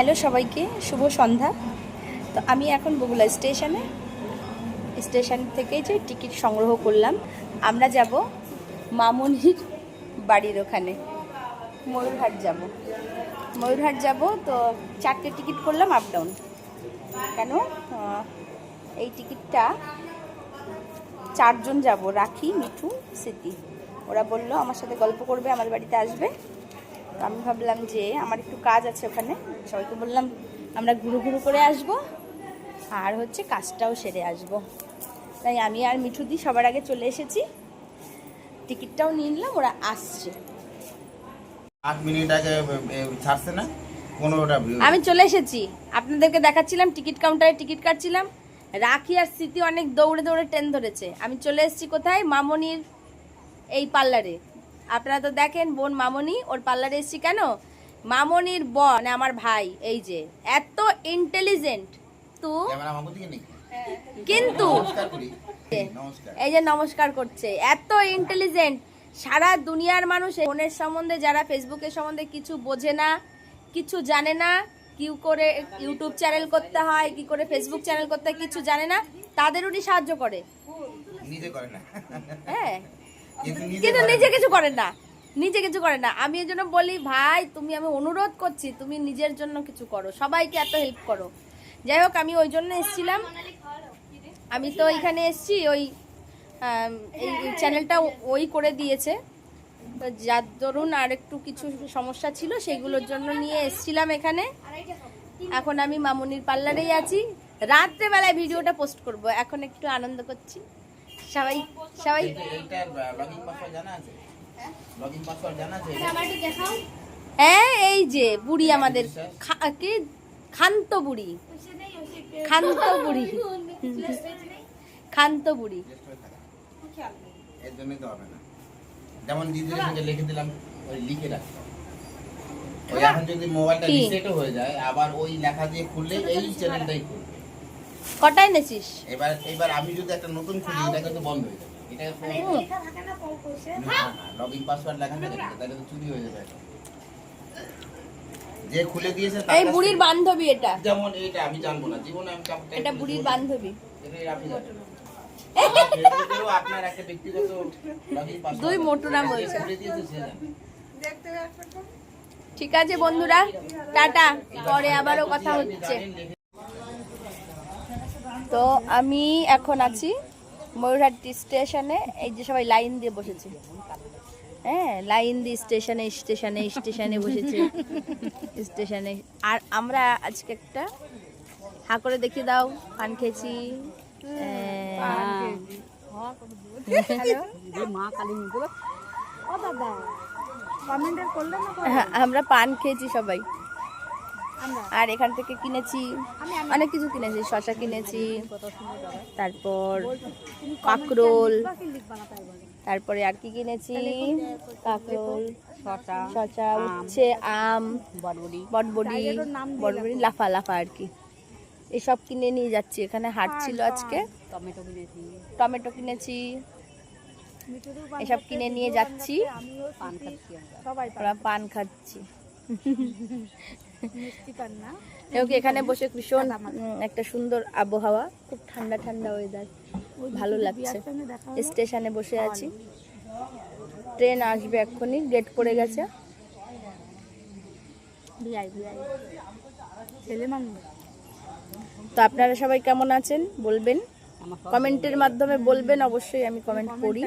Hello সবাইকে, শুভ সন্ধ্যা। তো আমি এখন বগুলা স্টেশন থেকে যে টিকিট সংগ্রহ করলাম। আমরা যাব মামনির বাড়ির ওখানে, ময়ূরহাট যাব। তো 4টে টিকিট করলাম আপ ডাউন। কেন এই টিকিটটা 4 জন যাব, রাখি, মিঠু, স্মৃতি। ওরা বললো আমার সাথে গল্প করবে, আমার বাড়িতে আসবে। তো আমি ভাবলাম যে আমার একটু কাজ আছে ওখানে, সবাইকে বললাম আমরা ঘুরু করে আসব, আর হচ্ছে কাজটাও সেরে আসব। তাই আমি আর মিঠুদি সবার আগে চলে এসেছি, টিকিটটাও নিয়ে নিলাম। ওরা আসছে 8 মিনিট আগে ছাড়ছে না 15টা ভিউ। আমি চলে এসেছি, আপনাদেরকে দেখাচ্ছিলাম টিকিট কাউন্টারে টিকিট কাটছিলাম। রাখি আর স্মৃতি অনেক দৌড়ে ট্রেন ধরেছে। আমি চলে এসেছি কোথায়, মামনির এই পার্লারে। আপনারা তো দেখেন বোন মামনি, ওর পার্লারে এসেছি কেন, মামনির বোন আমার ভাই এই যে এত ইন্টেলিজেন্ট তো, কিন্তু এই যে নমস্কার করছে, এত ইন্টেলিজেন্ট। সারা দুনিয়ার মানুষ ফোনের সম্বন্ধে, যারা ফেসবুকের সম্বন্ধে কিছু বোঝে না, কিছু জানে না, কি করে ইউটিউব চ্যানেল করতে হয়, কি করে ফেসবুক চ্যানেল করতে হয়, কিছু জানে না, তাদের উনি সাহায্য করে। নিজে করে না, হ্যাঁ, কিন্তু নিজে কিছু করে না। আমি এই জন্য বলি ভাই, তুমি, আমি অনুরোধ করছি, তুমি নিজের জন্য কিছু করো, সবাইকে এত হেল্প করো। যাই হোক, আমি ওই জন্য এসেছিলাম। আমি তো এখানে এসেছি, ওই এই চ্যানেলটা ওই করে দিয়েছে, তো যার দরুন আর একটু কিছু সমস্যা ছিল, সেগুলোর জন্য নিয়ে এসেছিলাম এখানে। এখন আমি মামনির পার্লারেই আছি, রাত্রেবেলায় ভিডিওটা পোস্ট করব। এখন একটু আনন্দ করছি, সবাই এইটার লগইন পাসওয়ার্ড জানা আছে? লগইন পাসওয়ার্ড জানা আছে? হ্যাঁ, এই যে বুড়ি আমাদের কি খান্ত বুড়ি এর জন্য তো হবে না। যেমন দিদির সঙ্গে লিখে দিলাম, ওই লিখে রাখো। ওই এখন যদি মোবাইলটা রিসেটও হয়ে যায়, আবার ওই লেখা দিয়ে খুললে এই চ্যানেলটাই খুলবে। কটায় নেছিস? এবার আমি যদি একটা নতুন খুলি, এটা কিন্তু বন্ধ হয়ে যাবে। এটা লেখা থাকে না পৌঁছে। না, লগইন পাসওয়ার্ড লেখা থাকে, তাহলে তো চুরি হয়ে যাবে। যে খুলে দিয়েছে এই বুড়ির বান্ধবী, এটা যেমন এটা আমি জানবো না, জীবনে আমি কাউকে, এটা বুড়ির বান্ধবী। এটাই আপনি জানেন। আপনার একটা ব্যক্তিগত লগইন পাসওয়ার্ড দুই মোটু নাম বলছে। খুলে দিয়েছে সে জানে। ঠিক আছে বন্ধুরা, টাটা, পরে আবারও কথা হচ্ছে। তো আমি এখন আছি ময়ূরহাট স্টেশনে। এই যে সবাই লাইন দিয়ে বসেছে, হ্যাঁ, লাইন দিয়ে স্টেশনে বসেছে স্টেশনে। আর আমরা আজকে একটা হা করে দেখিয়ে দাও, পান খেয়েছি। আমরা পান খেয়েছি সবাই, আর এখান থেকে কিনেছি অনেক কিছু, কিনেছি শসা কিনেছি, তারপর কাঁকরোল, তারপরে আর কি কিনেছি, কাঁকরোল, শসা, উচ্ছে, আম, বটবড়ি, লাফা আর কি, এসব কিনে নিয়ে যাচ্ছি। এখানে হাট ছিল আজকে, টমেটো কিনেছি, এসব কিনে নিয়ে যাচ্ছি। পান খাচ্ছি এখানে বসে। ভীষণ একটা সুন্দর আবহাওয়া, খুব ঠান্ডা ওয়েদার, ভালো লাগছে। স্টেশনে বসে আছি, ট্রেন আসবে এক্ষুনি, গেট পড়ে গেছে। তো আপনারা সবাই কেমন আছেন বলবেন, কমেন্টের মাধ্যমে বলবেন, অবশ্যই আমি কমেন্ট করি।